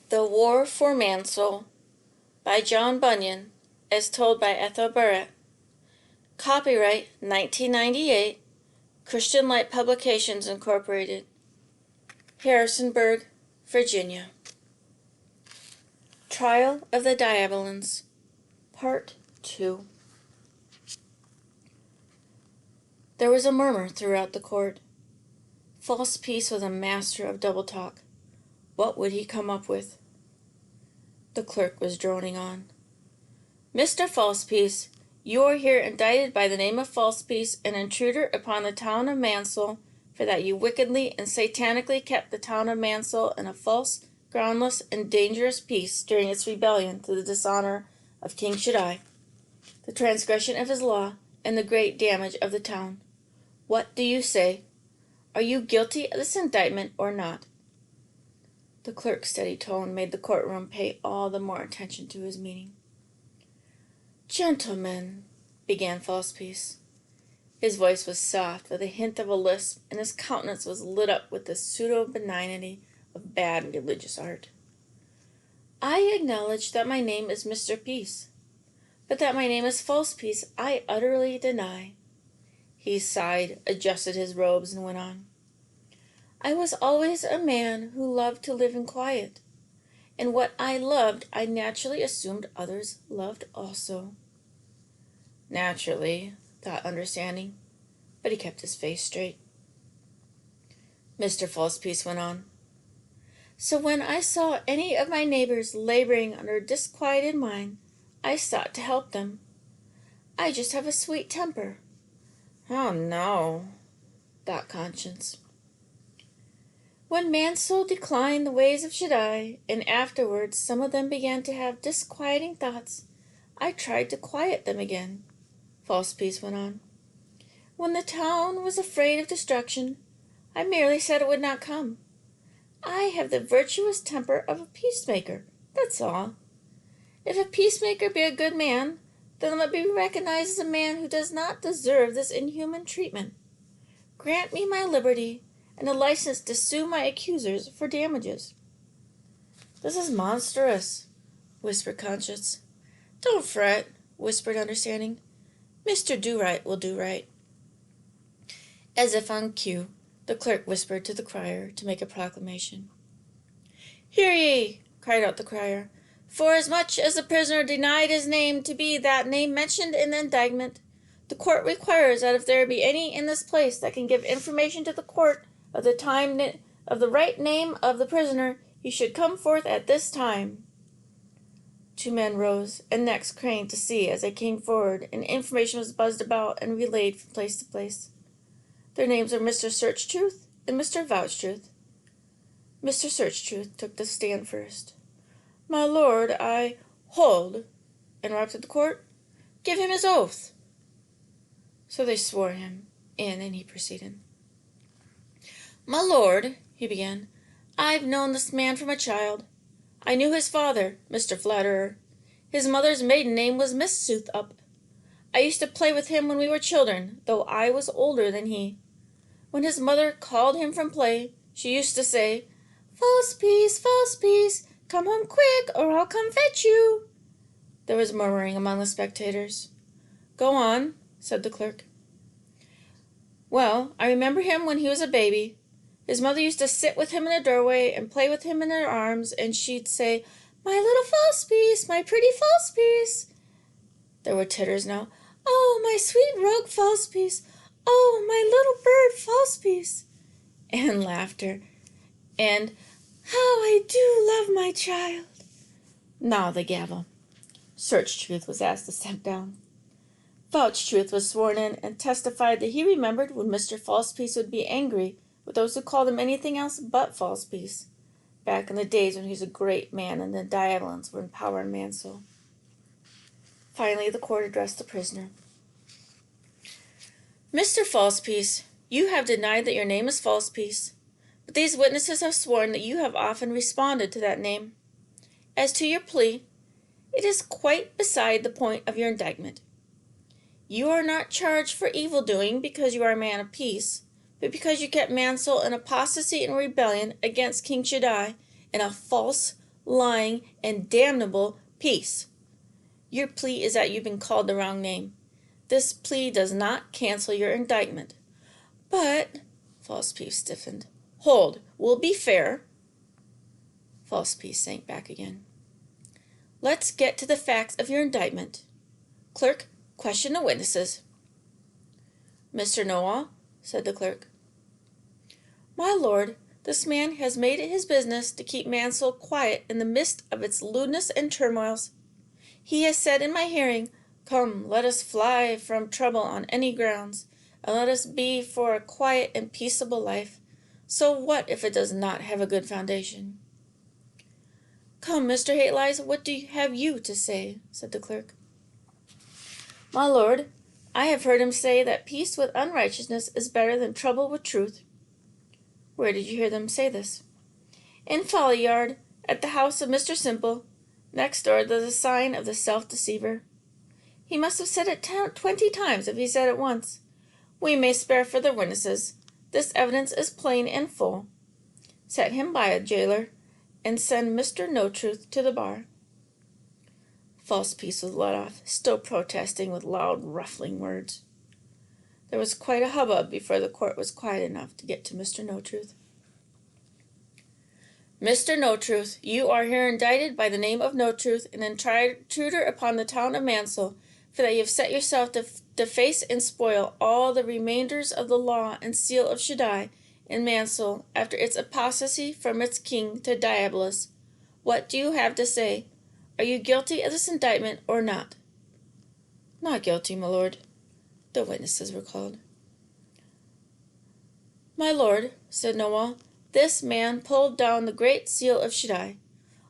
The War for Mansoul by John Bunyan, as told by Ethel Barrett. Copyright 1998, Christian Light Publications Incorporated, Harrisonburg, Virginia. Trial of the Diabolans, Part 2. There was a murmur throughout the court. False Peace was a master of double talk. What would he come up with? The clerk was droning on. Mr. Falsepeace, you are here indicted by the name of Falsepeace, an intruder upon the town of Mansoul, for that you wickedly and satanically kept the town of Mansoul in a false, groundless, and dangerous peace during its rebellion to the dishonor of King Shaddai, the transgression of his law, and the great damage of the town. What do you say? Are you guilty of this indictment or not? The clerk's steady tone made the courtroom pay all the more attention to his meaning. Gentlemen, began Falsepeace. His voice was soft, with a hint of a lisp, and his countenance was lit up with the pseudo-benignity of bad religious art. I acknowledge that my name is Mr. Peace, but that my name is Falsepeace I utterly deny. He sighed, adjusted his robes, and went on. I was always a man who loved to live in quiet, and what I loved I naturally assumed others loved also. Naturally, thought Understanding, but he kept his face straight. Mr. Falsepeace went on. So when I saw any of my neighbors laboring under a disquieted mind, I sought to help them. I just have a sweet temper. Oh no, thought Conscience. When Mansoul declined the ways of Shaddai, and afterwards some of them began to have disquieting thoughts, I tried to quiet them again, Falsepeace went on. When the town was afraid of destruction, I merely said it would not come. I have the virtuous temper of a peacemaker, that's all. If a peacemaker be a good man, then let me be recognized as a man who does not deserve this inhuman treatment. Grant me my liberty, and a license to sue my accusers for damages. This is monstrous, whispered Conscience. Don't fret, whispered Understanding. Mr. Do-Right will do right. As if on cue, the clerk whispered to the crier to make a proclamation. Hear ye, cried out the crier. Forasmuch as the prisoner denied his name to be that name mentioned in the indictment, the court requires that if there be any in this place that can give information to the court of the right name of the prisoner, he should come forth at this time. Two men rose, and necks craned to see as they came forward, and information was buzzed about and relayed from place to place. Their names were Mr. Search-Truth and Mr. Vouch-Truth. Mr. Search-Truth took the stand first. My lord, I hold, interrupted the court. Give him his oath. So they swore him in, and he proceeded. My lord, he began, I've known this man from a child. I knew his father, Mr. Flatterer. His mother's maiden name was Miss Soothup. I used to play with him when we were children, though I was older than he. When his mother called him from play, she used to say, Falsepeace, Falsepeace, come home quick, or I'll come fetch you. There was murmuring among the spectators. Go on, said the clerk. Well, I remember him when he was a baby. His mother used to sit with him in the doorway and play with him in her arms, and she'd say, My little Falsepeace, my pretty Falsepeace. There were titters now. Oh, my sweet rogue Falsepeace. Oh, my little bird Falsepeace. And laughter. And, how I do love my child. Now the gavel. Search-Truth was asked to step down. Vouch-Truth was sworn in and testified that he remembered when Mr. Falsepeace would be angry with those who called him anything else but Falsepeace, back in the days when he was a great man and the Diabolans were in power in Mansoul. Finally, the court addressed the prisoner. Mr. Falsepeace, you have denied that your name is Falsepeace, but these witnesses have sworn that you have often responded to that name. As to your plea, it is quite beside the point of your indictment. You are not charged for evil-doing because you are a man of peace, but because you kept Mansoul in apostasy and rebellion against King Shaddai in a false, lying, and damnable peace. Your plea is that you've been called the wrong name. This plea does not cancel your indictment. But, false peace stiffened. Hold, we'll be fair. False peace sank back again. Let's get to the facts of your indictment. Clerk, question the witnesses. Mr. Noah, said the clerk. My lord, this man has made it his business to keep Mansoul quiet in the midst of its lewdness and turmoils. He has said in my hearing, Come, let us fly from trouble on any grounds, and let us be for a quiet and peaceable life. So what if it does not have a good foundation? Come, Mr. Hatelies, what have you to say? Said the clerk. My lord, I have heard him say that peace with unrighteousness is better than trouble with truth. Where did you hear them say this? In Folly Yard, at the house of Mr. Simple, next door to the sign of the self-deceiver. He must have said it 20 times if he said it once. We may spare further witnesses. This evidence is plain and full. Set him by a jailer, and send Mr. No-Truth to the bar. False peace was let off, still protesting with loud, ruffling words. There was quite a hubbub before the court was quiet enough to get to Mr. No-Truth. Mr. No-Truth, you are here indicted by the name of No-Truth, an intruder upon the town of Mansoul, for that you have set yourself to deface and spoil all the remainders of the law and seal of Shaddai in Mansoul after its apostasy from its king to Diabolus. What do you have to say? Are you guilty of this indictment or not? Not guilty, my lord. The witnesses were called. My lord, said Noah, this man pulled down the great seal of Shaddai.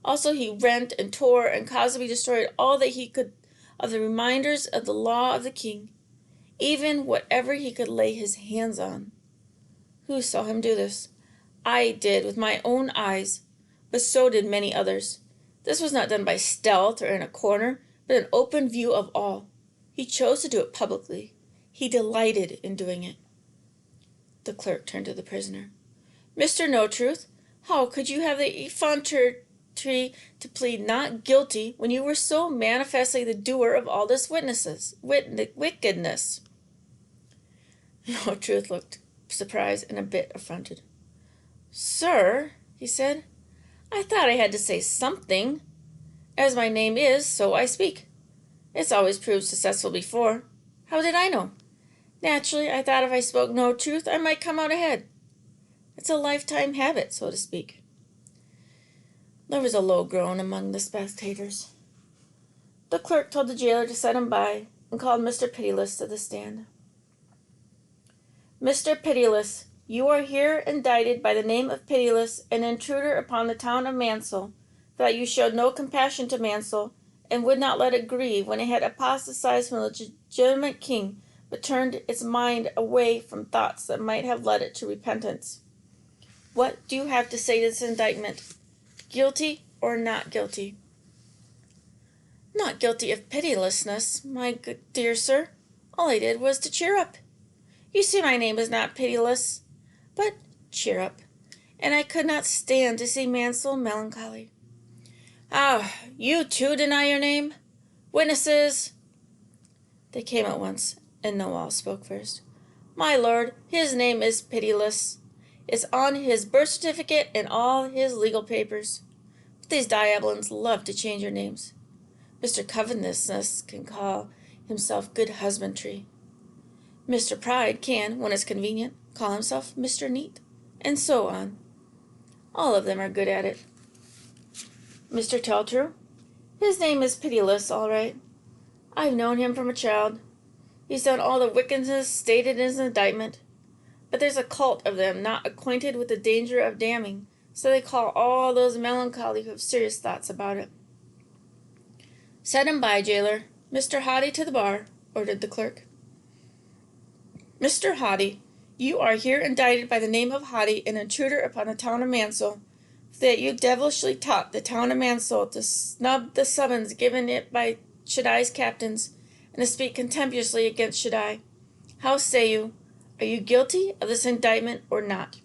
Also he rent and tore and caused to be destroyed all that he could of the reminders of the law of the king, even whatever he could lay his hands on. Who saw him do this? I did with my own eyes, but so did many others. This was not done by stealth or in a corner, but an open view of all. He chose to do it publicly. He delighted in doing it. The clerk turned to the prisoner. Mr. No-Truth, how could you have the effrontery to plead not guilty when you were so manifestly the doer of all this wickedness? No-Truth looked surprised and a bit affronted. Sir, he said, I thought I had to say something. As my name is, so I speak. It's always proved successful before. How did I know? Naturally, I thought if I spoke no truth, I might come out ahead. It's a lifetime habit, so to speak. There was a low groan among the spectators. The clerk told the jailer to set him by, and called Mr. Pitiless to the stand. Mr. Pitiless, you are here indicted by the name of Pitiless, an intruder upon the town of Mansoul, for that you showed no compassion to Mansoul, and would not let it grieve when it had apostatized from the legitimate king, but turned its mind away from thoughts that might have led it to repentance. What do you have to say to this indictment? Guilty or not guilty? Not guilty of pitilessness, my good dear sir. All I did was to cheer up. You see my name is not Pitiless, but cheer up, and I could not stand to see Mansoul melancholy. Ah, you too deny your name? Witnesses! They came at once, and Noel spoke first. My lord, his name is Pitiless. It's on his birth certificate and all his legal papers. But these diabolins love to change their names. Mr. Covetousness can call himself Good Husbandry. Mr. Pride can, when it's convenient, call himself Mr. Neat, and so on. All of them are good at it. Mr. Telltrue, his name is Pitiless, all right. I've known him from a child. He's done all the wickedness stated in his indictment. But there's a cult of them not acquainted with the danger of damning, so they call all those melancholy who have serious thoughts about it. Set him by, jailer. Mr. Hoddy to the bar, ordered the clerk. Mr. Hoddy, you are here indicted by the name of Hoddy, an intruder upon the town of Mansoul, for that you devilishly taught the town of Mansoul to snub the summons given it by Shaddai's captains, and to speak contemptuously against Shaddai. How say you? Are you guilty of this indictment or not?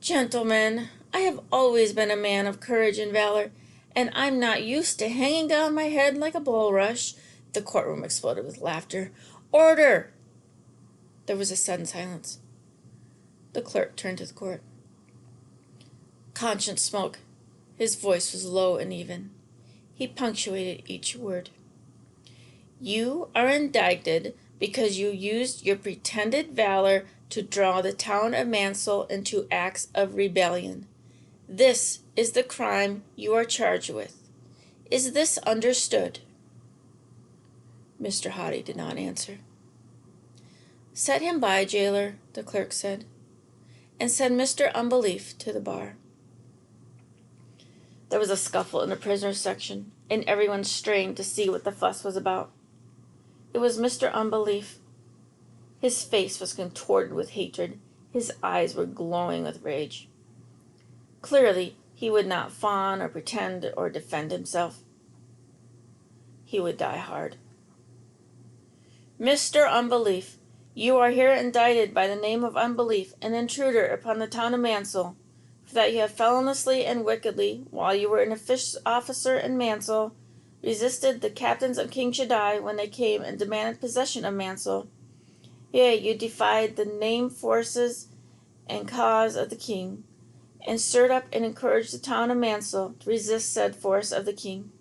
Gentlemen, I have always been a man of courage and valor, and I'm not used to hanging down my head like a bulrush." The courtroom exploded with laughter. "Order!" There was a sudden silence. The clerk turned to the court. Conscience spoke. His voice was low and even. He punctuated each word. "You are indicted because you used your pretended valor to draw the town of Mansell into acts of rebellion. This is the crime you are charged with. Is this understood?" Mr. Haughty did not answer. "Set him by, jailer," the clerk said, "and send Mr. Unbelief to the bar." There was a scuffle in the prisoners' section, and everyone strained to see what the fuss was about. It was Mr. Unbelief. His face was contorted with hatred. His eyes were glowing with rage. Clearly, he would not fawn or pretend or defend himself. He would die hard. "Mr. Unbelief, you are here indicted by the name of Unbelief, an intruder upon the town of Mansell, for that you have feloniously and wickedly, while you were an officer in Mansell, resisted the captains of King Shaddai when they came and demanded possession of Mansell. Yea, you defied the name, forces, and cause of the king, and stirred up and encouraged the town of Mansell to resist said force of the king.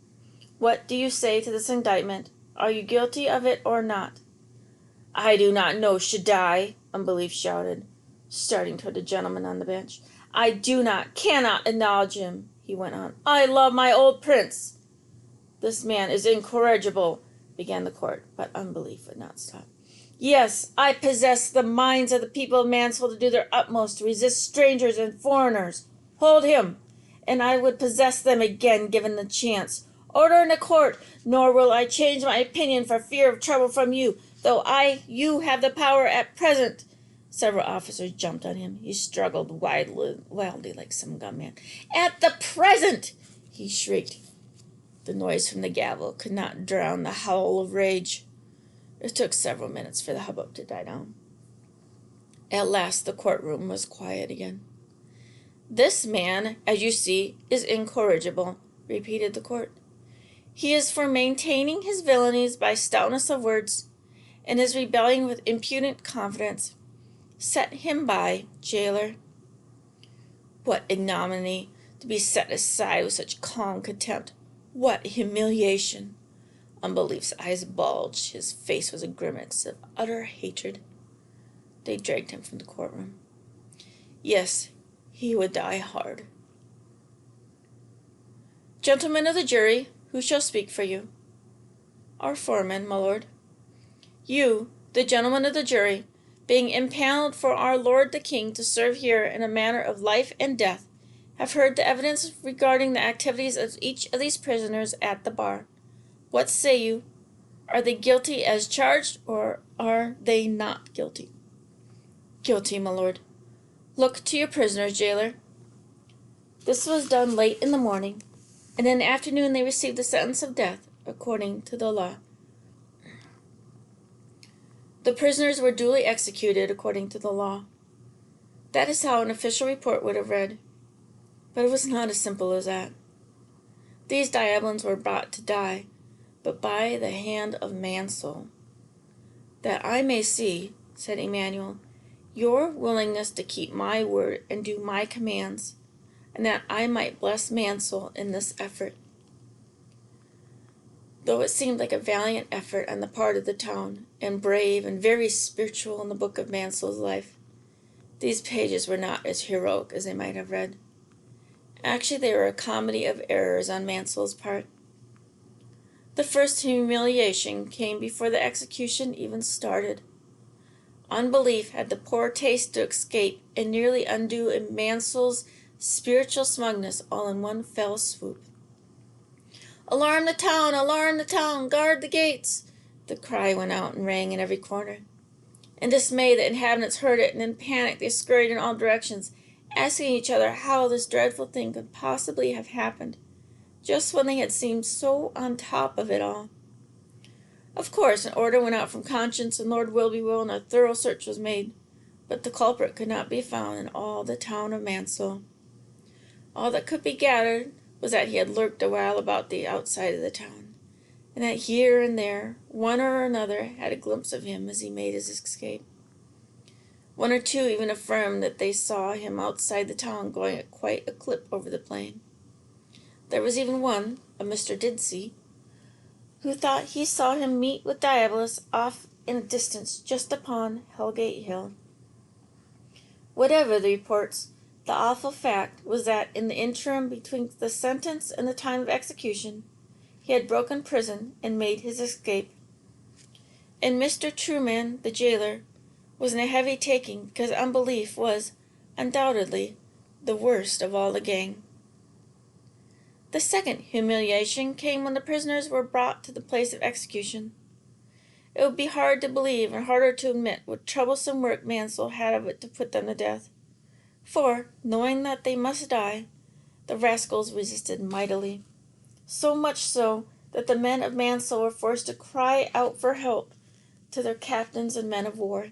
What do you say to this indictment? Are you guilty of it or not?" "I do not know Shaddai," Unbelief shouted, starting toward the gentleman on the bench. "I cannot acknowledge him," he went on. "I love my old prince." "This man is incorrigible," began the court, but Unbelief would not stop. "Yes, I possess the minds of the people of Mansell to do their utmost to resist strangers and foreigners. Hold him, and I would possess them again given the chance. Order in the court, nor will I change my opinion for fear of trouble from you, though you have the power at present." Several officers jumped on him. He struggled wildly like some gunman. "At the present!" he shrieked. The noise from the gavel could not drown the howl of rage. It took several minutes for the hubbub to die down. At last the courtroom was quiet again. "This man, as you see, is incorrigible," repeated the court. "He is for maintaining his villainies by stoutness of words, and is rebelling with impudent confidence. Set him by, jailer." What ignominy to be set aside with such calm contempt! What humiliation! Unbelief's eyes bulged. His face was a grimace of utter hatred. They dragged him from the courtroom. Yes, he would die hard. "Gentlemen of the jury, who shall speak for you?" "Our foreman, my lord." "You, the gentlemen of the jury, being impaneled for our lord the king to serve here in a matter of life and death, have heard the evidence regarding the activities of each of these prisoners at the bar. What say you? Are they guilty as charged, or are they not guilty?" "Guilty, my lord." "Look to your prisoners, jailer." This was done late in the morning, and in the afternoon they received the sentence of death according to the law. The prisoners were duly executed according to the law. That is how an official report would have read. But it was not as simple as that. These diabolins were brought to die, but by the hand of Mansell. "That I may see," said Emmanuel, "your willingness to keep my word and do my commands, and that I might bless Mansell in this effort." Though it seemed like a valiant effort on the part of the town, and brave and very spiritual in the book of Mansell's life, these pages were not as heroic as they might have read. Actually, they were a comedy of errors on Mansell's part. The first humiliation came before the execution even started. Unbelief had the poor taste to escape and nearly undo Mansell's spiritual smugness all in one fell swoop. "Alarm the town! Alarm the town! Guard the gates!" The cry went out and rang in every corner. In dismay, the inhabitants heard it, and in panic they scurried in all directions, asking each other how this dreadful thing could possibly have happened, just when they had seemed so on top of it all. Of course, an order went out from Conscience and Lord Wilbywill, and a thorough search was made, but the culprit could not be found in all the town of Mansell. All that could be gathered was that he had lurked a while about the outside of the town, and that here and there one or another had a glimpse of him as he made his escape. One or two even affirmed that they saw him outside the town going at quite a clip over the plain. There was even one, a Mr. Didsey, who thought he saw him meet with Diabolus off in a distance just upon Hellgate Hill. Whatever the reports, the awful fact was that in the interim between the sentence and the time of execution, he had broken prison and made his escape. And Mr. Trueman, the jailer, was in a heavy taking because unbelief was, undoubtedly, the worst of all the gang. The second humiliation came when the prisoners were brought to the place of execution. It would be hard to believe and harder to admit what troublesome work Mansell had of it to put them to death. For, knowing that they must die, the rascals resisted mightily. So much so that the men of Mansell were forced to cry out for help to their captains and men of war.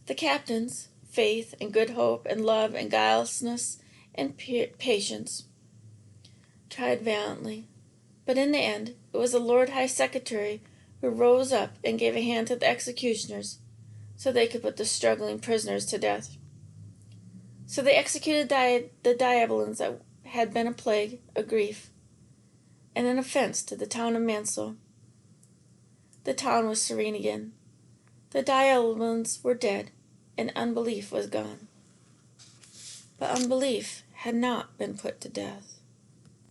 The captains, Faith and Good Hope and Love and Guilelessness and Patience, tried valiantly, but in the end it was the Lord High Secretary who rose up and gave a hand to the executioners so they could put the struggling prisoners to death. So they executed the Diabolans that had been a plague, a grief, and an offense to the town of Mansell. The town was serene again. The Diabolans were dead, and unbelief was gone. But unbelief had not been put to death.